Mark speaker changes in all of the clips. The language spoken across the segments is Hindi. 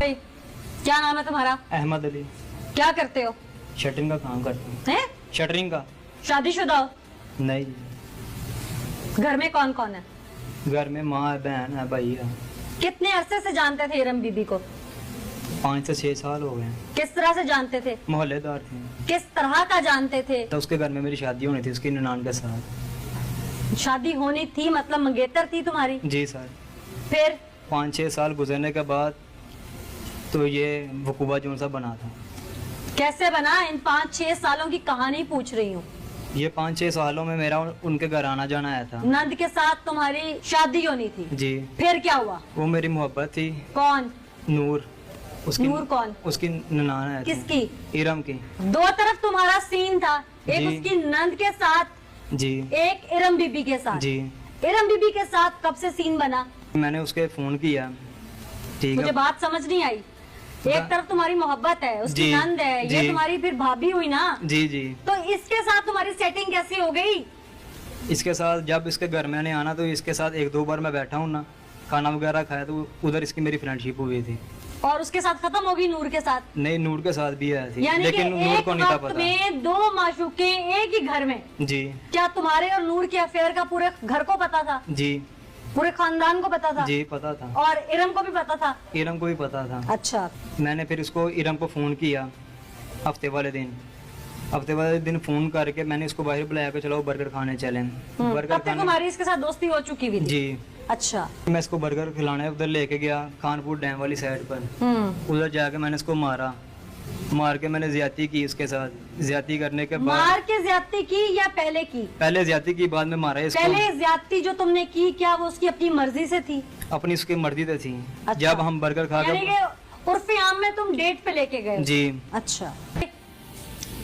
Speaker 1: क्या नाम है तुम्हारा?
Speaker 2: अहमद अली।
Speaker 1: क्या करते हो?
Speaker 2: शटरिंग का काम करते
Speaker 1: हैं?
Speaker 2: हैं। शटरिंग का।
Speaker 1: शादीशुदा हो?
Speaker 2: नहीं,
Speaker 1: घर में कौन कौन है?
Speaker 2: घर में माँ है, बहन है, भाई है।
Speaker 1: कितने अरसे से जानते थे इरम बीबी को?
Speaker 2: 5 से 6 साल हो गए हैं।
Speaker 1: किस तरह से जानते थे?
Speaker 2: मोहल्लेदार थे।
Speaker 1: किस तरह का जानते थे?
Speaker 2: तो उसके घर में मेरी शादी होनी थी, उसकी ननान के साथ।
Speaker 1: शादी होनी थी मतलब मंगेतर थी तुम्हारी?
Speaker 2: जी सर।
Speaker 1: फिर
Speaker 2: 5-6 साल गुजरने के बाद तो ये वकूबा जोन सा बना था।
Speaker 1: कैसे बना? इन 5-6 सालों की कहानी पूछ रही हूँ।
Speaker 2: ये 5-6 सालों में मेरा उनके घर आना जाना आया था।
Speaker 1: नंद के साथ तुम्हारी शादी होनी थी?
Speaker 2: जी।
Speaker 1: फिर क्या हुआ?
Speaker 2: वो मेरी मोहब्बत थी।
Speaker 1: कौन?
Speaker 2: नूर। उसकी
Speaker 1: नूर कौन?
Speaker 2: उसकी ननान है।
Speaker 1: किसकी?
Speaker 2: इरम की।
Speaker 1: दो तरफ तुम्हारा सीन था, एक
Speaker 2: जी।
Speaker 1: उसकी नंद के साथ,
Speaker 2: जी
Speaker 1: एक इरम बीबी के साथ।
Speaker 2: जी।
Speaker 1: इरम बीबी के साथ कब से सीन बना?
Speaker 2: मैंने उसके फोन किया, ठीक
Speaker 1: मुझे
Speaker 2: है।
Speaker 1: बात समझ नहीं आई। एक तरफ तुम्हारी मोहब्बत है, उसकी
Speaker 2: जी,
Speaker 1: नंद है, ये
Speaker 2: जी।
Speaker 1: तुम्हारी फिर भाभी हुई ना?
Speaker 2: जी जी।
Speaker 1: तो इसके साथ तुम्हारी सेटिंग कैसी हो गई?
Speaker 2: इसके साथ जब इसके घर मैंने आना तो इसके साथ 1-2 बार मैं बैठा हूँ ना, खाना वगैरह खाया, तो उधर इसकी मेरी फ्रेंडशिप हुई थी।
Speaker 1: और उसके साथ खत्म होगी नूर के साथ?
Speaker 2: नहीं, नूर के साथ भी आया थी,
Speaker 1: यानी कि
Speaker 2: लेकिन नूर
Speaker 1: एक
Speaker 2: को नहीं था
Speaker 1: वक्त
Speaker 2: पता।
Speaker 1: में दो माशूके एक ही घर में?
Speaker 2: जी
Speaker 1: क्या तुम्हारे और नूर के अफेयर का पूरे घर को पता था?
Speaker 2: जी
Speaker 1: पूरे खानदान को पता था?
Speaker 2: जी पता था।
Speaker 1: और इरम को भी पता था?
Speaker 2: इरम को भी पता था।
Speaker 1: अच्छा।
Speaker 2: मैंने फिर उसको इरम को फ़ोन किया हफ्ते वाले दिन फ़ोन करके मैंने उसको बाहर बुलाया कि चलो बर्गर खाने चलें। बर्गर
Speaker 1: तब तक तुम्हारी इसके साथ दोस्ती हो चुकी हुई थी?
Speaker 2: जी।
Speaker 1: अच्छा।
Speaker 2: मैं इसको बर्गर खिलाने उधर लेके गया, खानपुर डैम वाली साइड पर। उधर जाके मैंने इसको मार के मैंने ज्यादती की उसके साथ। ज्यादती करने के बाद
Speaker 1: मार के ज्यादती की या पहले की?
Speaker 2: पहले ज्यादती की, बाद में मारा इसको।
Speaker 1: पहले ज्यादती जो तुमने की, क्या वो उसकी अपनी मर्जी से थी?
Speaker 2: अपनी उसकी मर्जी से थी।
Speaker 1: अच्छा।
Speaker 2: जब हम बर्गर खा
Speaker 1: यानी
Speaker 2: के
Speaker 1: कि उर्फे आम में तुम डेट पे लेके गए?
Speaker 2: जी
Speaker 1: अच्छा।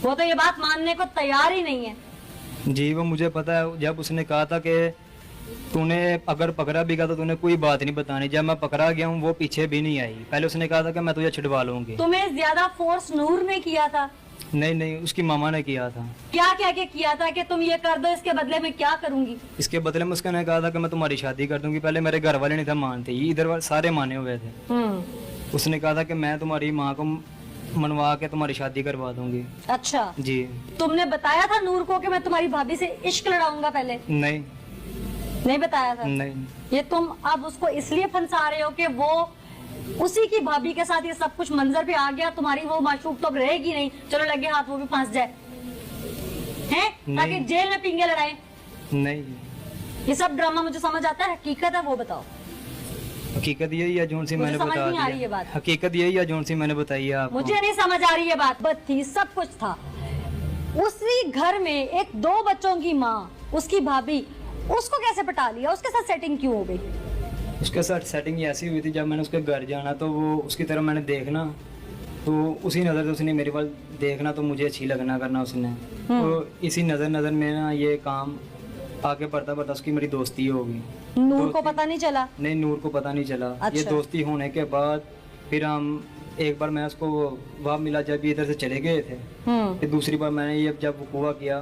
Speaker 1: वो तो ये बात मानने को तैयार ही नहीं है।
Speaker 2: जी, वो मुझे पता है। जब उसने कहा था कि तूने अगर पकड़ा भी गया तो तूने कोई बात नहीं बतानी, जब मैं पकड़ा गया हूँ वो पीछे भी नहीं आई। पहले उसने कहा था कि मैं तुझे छिड़वा लूंगी।
Speaker 1: तुम्हें ज्यादा फोर्स नूर ने किया था?
Speaker 2: नहीं, उसकी मामा ने किया था।
Speaker 1: क्या क्या क्या किया था कि तुम ये कर दो, इसके बदले में क्या करूंगी?
Speaker 2: इसके बदले में उसने कहा था कि मैं तुम्हारी शादी कर दूंगी। पहले मेरे घर वाले नहीं था मानते, इधर सारे माने हुए थे। उसने कहा था कि मैं तुम्हारी माँ को मनवा के तुम्हारी शादी करवा दूंगी।
Speaker 1: अच्छा।
Speaker 2: जी।
Speaker 1: तुमने बताया था नूर को कि मैं तुम्हारी भाभी से इश्क लड़ाऊंगा? पहले नहीं बताया था?
Speaker 2: नहीं।
Speaker 1: ये तुम अब उसको इसलिए फंसा रहे हो कि वो उसी की भाभी के साथ ये सब कुछ मंजर पे आ गया, तुम्हारी वो माशूक तो अब रहेगी नहीं, चलो लगे हाथ वो भी फंस जाए हैं, ताकि जेल में पिंगे लड़ाए?
Speaker 2: नहीं,
Speaker 1: ये सब ड्रामा मुझे समझ आता है, हकीकत है वो बताओ।
Speaker 2: हकीकत यही है जोन सी
Speaker 1: मुझे
Speaker 2: मैंने
Speaker 1: समझ
Speaker 2: बता
Speaker 1: नहीं आ रही
Speaker 2: दी
Speaker 1: ये
Speaker 2: है।
Speaker 1: बात।
Speaker 2: हकीकत यही है जोन सी मैंने बताई है आपको।
Speaker 1: मुझे नहीं समझ आ रही ये बात। बत थी, सब कुछ था। उसी घर में एक 2 बच्चों की माँ, उसकी भाभी, उसको कैसे पटा लिया? उसके साथ सेटिंग क्यों हो गई?
Speaker 2: उसके साथ सेटिंग ऐसी हुई थी, जब मैंने उसके घर जाना तो वो उसकी तरफ मैंने देखना, तो उसी नज़र से उसने मेरे पास देखना, तो मुझे अच्छी लगना करना उसने। तो इसी नज़र में ना ये काम आगे बढ़ता उसकी मेरी दोस्ती हो गई।
Speaker 1: नूर को पता नहीं चला?
Speaker 2: नहीं, नूर को पता नहीं चला।
Speaker 1: अच्छा।
Speaker 2: ये दोस्ती होने के बाद फिर हम एक बार मैं उसको वहाँ मिला जब ये इधर से चले गए थे। फिर दूसरी बार मैंने ये जब हुआ किया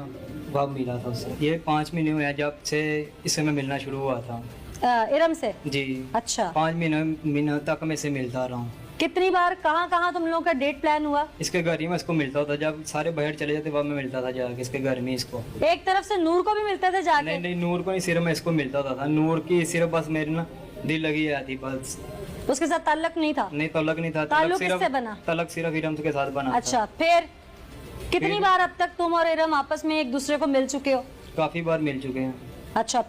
Speaker 2: वहाँ मिला था उससे। ये 5 महीने हुए हैं जब से इससे मैं मिलना शुरू हुआ था।
Speaker 1: इरम से?
Speaker 2: जी।
Speaker 1: अच्छा।
Speaker 2: 5 महीने तक मैं इससे मिलता रहा हूँ।
Speaker 1: कितनी बार, कहाँ तुम लोगों का डेट प्लान हुआ?
Speaker 2: इसके घर ही मैं इसको मिलता था, जब सारे बाहर चले जाते वहाँ मैं मिलता था जाके इसके घर में इसको।
Speaker 1: एक तरफ से नूर को भी मिलते थे जाके?
Speaker 2: नहीं, नूर को नहीं, सिर्फ मैं इसको मिलता था। नूर की सिर्फ बस मेरी ना दिल लगी आती बस।
Speaker 1: उसके साथ ताल्लुक नहीं था?
Speaker 2: नहीं, तलक नहीं था।
Speaker 1: ताल्लुक किससे बना?
Speaker 2: तलक सिर्फ इरम के साथ बना।
Speaker 1: अच्छा। फिर कितनी बार अब तक तुम और इरम आपस में एक दूसरे को मिल चुके हो?
Speaker 2: काफी बार मिल चुके हैं।
Speaker 1: अच्छा।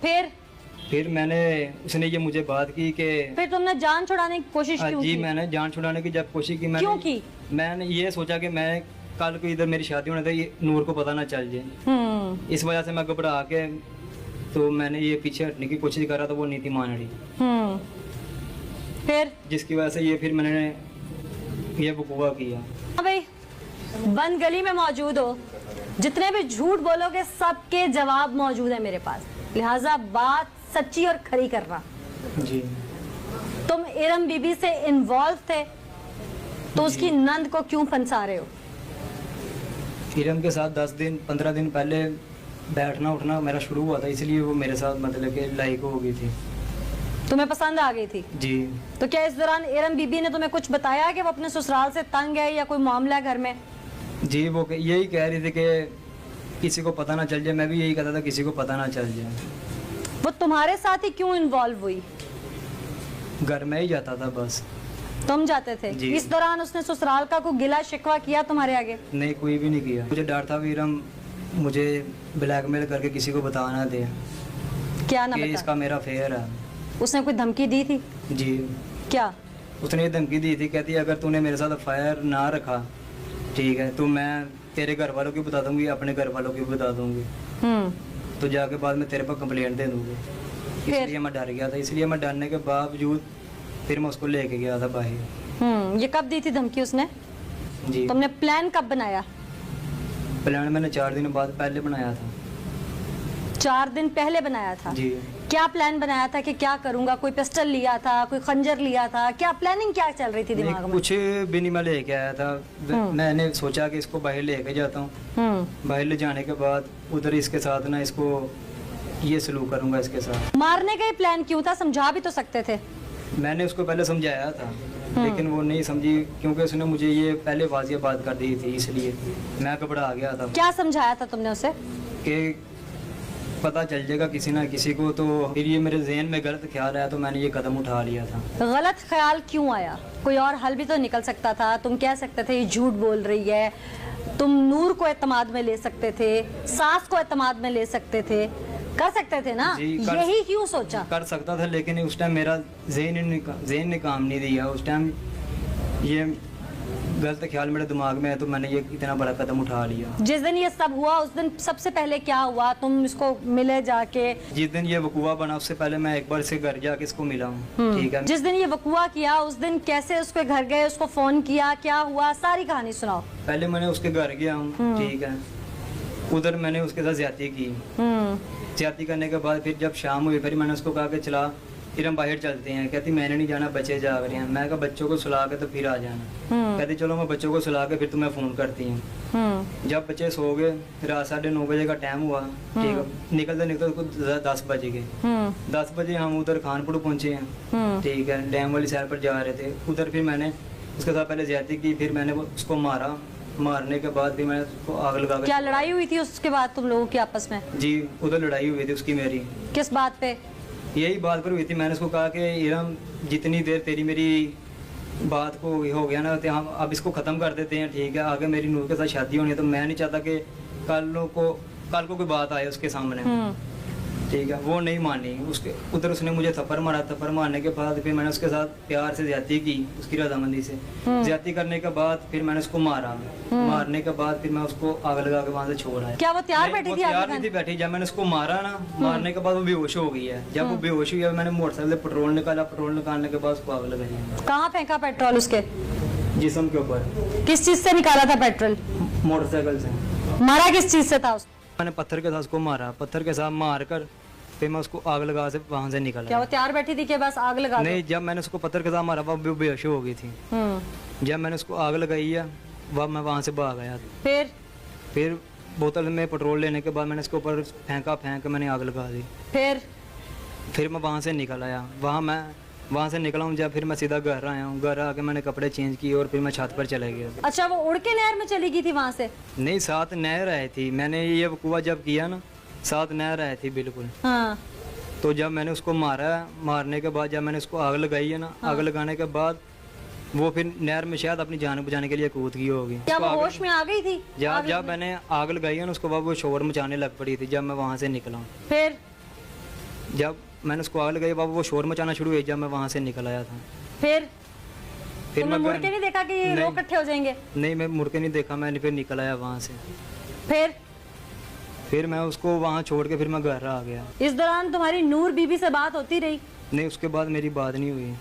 Speaker 1: फिर
Speaker 2: मैंने उसने ये मुझे बात की कि
Speaker 1: फिर तुमने जान छुड़ाने की कोशिश क्यों
Speaker 2: जी
Speaker 1: की?
Speaker 2: मैंने जान छुड़ाने की जब कोशिश की,
Speaker 1: क्यों की?
Speaker 2: मैंने ये सोचा कि मैं कल को इधर मेरी शादी होने था, ये नूर को पता ना चल जाए। इस वजह से मैं घबरा के तो मैंने ये पीछे हटने की कोशिश करा, तो वो नीति मान रही।
Speaker 1: फिर
Speaker 2: जिसकी वजह से ये फिर मैंने ये वकूआ किया।
Speaker 1: भाई बंद गली में मौजूद हो, जितने भी झूठ बोलोगे सबके जवाब मौजूद है मेरे पास, लिहाजा बात सच्ची और खरी करना।
Speaker 2: जी।
Speaker 1: तुम इरम बीबी से इन्वॉल्व थे तो उसकी नंद को क्यों फंसा रहे हो?
Speaker 2: इरम के साथ 10-15 दिन पहले बैठना उठना मेरा शुरू हुआ था, इसलिए वो मेरे साथ मतलब कि लाइक हो गई थी।
Speaker 1: तुम्हें पसंद आ गई थी?
Speaker 2: जी।
Speaker 1: तो क्या इस दौरान इरम बीबी ने तुम्हें कुछ बताया कि वो अपने ससुराल से तंग है या कोई मामला है घर में?
Speaker 2: जी, वो यही कह रही थी कि किसी को पता ना चल जाए। मैं भी यही कहता था किसी को पता ना चल जाए।
Speaker 1: वो तुम्हारे साथ ही क्यों इन्वॉल्व हुई?
Speaker 2: घर में ही जाता था बस।
Speaker 1: तुम जाते थे?
Speaker 2: जी।
Speaker 1: इस दौरान उसने ससुराल का कोई गिला शिकवा किया तुम्हारे आगे?
Speaker 2: नहीं, कोई भी नहीं किया। मुझे डर था भी इरम मुझे ब्लैकमेल करके किसी को बता ना दे
Speaker 1: क्या ना
Speaker 2: कि
Speaker 1: बता?
Speaker 2: इसका मेरा अफेयर है।
Speaker 1: उसने कोई धमकी दी थी?
Speaker 2: जी।
Speaker 1: क्या?
Speaker 2: उसने ये धमकी दी थी, कहती है अगर तूने मेरे साथ अफेयर ना रखा, ठीक है, तो मैं तेरे घर वालों की बता दूंगी, अपने घर वालों की बता दूंगी, तो जाके बाद में तेरे पर कंप्लेंट दे दूंगी। इसलिए मैं डर गया था। इसलिए मैं डरने के बावजूद फिर मैं उसको लेके गया था बाहर।
Speaker 1: ये कब दी थी धमकी उसने?
Speaker 2: जी।
Speaker 1: तुमने प्लान कब बनाया?
Speaker 2: प्लान मैंने 4 दिन बाद पहले बनाया था।
Speaker 1: 4 दिन पहले बनाया था?
Speaker 2: जी।
Speaker 1: क्या प्लान बनाया था कि क्या करूंगा? कोई पिस्टल लिया था, कोई खंजर लिया था? क्या प्लानिंग क्या चल रही थी
Speaker 2: नहीं,
Speaker 1: दिमाग में?
Speaker 2: कुछ भी नहीं मैं लेके आया था। मैंने सोचा कि इसको बाहर लेके जाता हूँ। बाहर ले जाने के बाद उधर इसके साथ ना इसको ये सलूक करूंगा इसके साथ।
Speaker 1: मारने का ही प्लान क्यों था? समझा भी तो सकते थे।
Speaker 2: मैंने उसको पहले समझाया था, लेकिन वो नहीं समझी, क्योंकि उसने मुझे ये पहले वाजिया बात कर दी थी, इसलिए मैं घबरा गया था।
Speaker 1: क्या समझाया था तुमने उसे?
Speaker 2: कि पता चल जाएगा किसी ना किसी को, तो फिर ये मेरे जहन में गलत ख्याल आया तो मैंने ये कदम उठा लिया था।
Speaker 1: गलत ख्याल क्यों आया? कोई और हल भी तो निकल सकता था। तुम कह सकते थे ये झूठ बोल रही है, तुम नूर को एतमाद में ले सकते थे, सास को एतमाद में ले सकते थे, कर सकते थे ना? यही क्यों सोचा?
Speaker 2: कर सकता था, लेकिन उस टाइम मेरा जहन ने काम नहीं दिया। उस टाइम ये गलत ख्याल मेरे दिमाग में है, तो मैंने ये इतना बड़ा कदम उठा लिया।
Speaker 1: जिस दिन ये सब हुआ उस दिन सबसे पहले क्या हुआ? तुम इसको मिले जाके?
Speaker 2: जिस दिन ये वकूआ बना उससे पहले मैं एक बार से घर जाके इसको मिला हूँ, ठीक है।
Speaker 1: जिस दिन ये वकूआ किया उस दिन कैसे उसके घर गए, उसको फोन किया, क्या हुआ, सारी कहानी सुनाओ।
Speaker 2: पहले मैंने उसके घर गया हूँ, ठीक है। उधर मैंने उसके साथ ज्यादती की। ज्यादती करने के बाद फिर जब शाम हुई, फिर मैंने उसको कहा कि चला फिर हम बाहर चलते हैं। कहती मैंने नहीं जाना, बच्चे जाग रहे हैं। मैं कहा बच्चों को सुला के तो फिर आ जाना। कहती चलो मैं बच्चों को सुला के फिर तुम्हें फोन करती हूँ। जब बच्चे सो गए, रात 9:30 बजे का टाइम हुआ, ठीक है। निकलते निकलते 10 बज गए। 10 बजे हम उधर खानपुर पहुंचे हैं, ठीक है। डैम वाली साइड पर जा रहे थे। उधर फिर मैंने उसके साथ पहले ज्यादती की, फिर मैंने उसको मारा। मारने के बाद फिर मैंने उसको आग लगा।
Speaker 1: क्या लड़ाई हुई थी उसके बाद तुम लोगों की आपस में?
Speaker 2: जी, उधर लड़ाई हुई थी उसकी मेरी।
Speaker 1: किस बात पे?
Speaker 2: यही बात पर हुई थी। मैंने उसको कहा कि इरम जितनी देर तेरी मेरी बात को हो गया ना, तो हम अब इसको ख़त्म कर देते हैं, ठीक है। आगे मेरी नूर के साथ शादी होनी है, तो मैं नहीं चाहता कि कल को कोई बात आए उसके सामने, ठीक है। वो नहीं मानी। उसके उधर उसने मुझे थप्पड़ मारा। थप्पड़ मारने के बाद फिर मैंने उसके साथ प्यार से ज्यादती की, उसकी रजामंदी से। ज्यादती करने के बाद फिर मैंने उसको मारा। मारने के बाद फिर मैं उसको आग लगा के वहाँ से छोड़ आया।
Speaker 1: क्या वो तैयार बैठी थी?
Speaker 2: तैयार नहीं थी बैठी। जब मैंने उसको मारा ना, मारने के बाद वो बेहोश हो गई है। जब वो बेहोश हुई है, मैंने मोटरसाइकिल से पेट्रोल निकाला। पेट्रोल निकालने के बाद उसको आग लगाई।
Speaker 1: कहाँ फेंका पेट्रोल? उसके
Speaker 2: जिस्म के ऊपर।
Speaker 1: किस चीज से निकाला था पेट्रोल?
Speaker 2: मोटरसाइकिल से।
Speaker 1: मारा किस चीज से था उसको?
Speaker 2: मैंने पत्थर के साथ उसको मारा। पत्थर के साथ मार कर फिर मैं उसको आग लगा से वहाँ से निकला।
Speaker 1: क्या वो तैयार बैठी थी कि बस आग लगा दो?
Speaker 2: नहीं, जब मैंने उसको पत्थर के साथ मारा वो बेहोश हो गई थी। जब मैंने उसको आग लगाई है, वह मैं वहाँ से भाग आया। फिर बोतल में पेट्रोल लेने के बाद मैंने उसके ऊपर फेंक के मैंने आग लगा दी। फिर मैं वहाँ से निकल आया। वहाँ से निकला हूँ जब फिर मैं सीधा घर आया हूँ। घर आके मैंने कपड़े चेंज किए और फिर मैं छत पर चला गया।
Speaker 1: अच्छा, वो उड़ के नहर में चली गई थी वहाँ से?
Speaker 2: नहीं, साथ नहर आई थी। मैंने ये वकूआ जब किया ना, साथ नहर आई थी बिल्कुल।
Speaker 1: हाँ।
Speaker 2: तो जब मैंने उसको मारा, मारने के बाद जब मैंने उसको आग लगाई है ना, आग लगाने के बाद वो फिर नहर में शायद अपनी जान बचाने के लिए कूद गई होगी।
Speaker 1: क्या वो होश में आ गई थी?
Speaker 2: जब मैंने आग लगाई है ना, उसको बाद वो शोर मचाने लग पड़ी थी। जब मैं वहाँ से निकला,
Speaker 1: फिर
Speaker 2: जब मैंने उसको आग लगाई, बाबू वो शोर मचाना शुरू हुई। जब मैं वहाँ से निकल आया था,
Speaker 1: फिर
Speaker 2: मैं
Speaker 1: मुड़ के नहीं देखा कि ये लोग इकट्ठे हो जाएंगे?
Speaker 2: नहीं, मैं मुड़ के नहीं देखा। मैंने फिर निकल आया वहाँ से। फिर मैं उसको वहाँ छोड़ के फिर मैं घर आ गया।
Speaker 1: इस दौरान तुम्हारी नूर बीबी से बात होती रही?
Speaker 2: नहीं, उसके बाद मेरी बात नहीं हुई।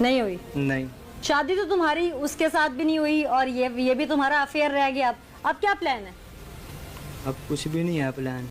Speaker 1: नहीं हुई?
Speaker 2: नहीं।
Speaker 1: शादी तो तुम्हारी उसके साथ भी नहीं हुई और ये भी तुम्हारा अफेयर रह गया। अब क्या प्लान है?
Speaker 2: अब कुछ भी नहीं है प्लान।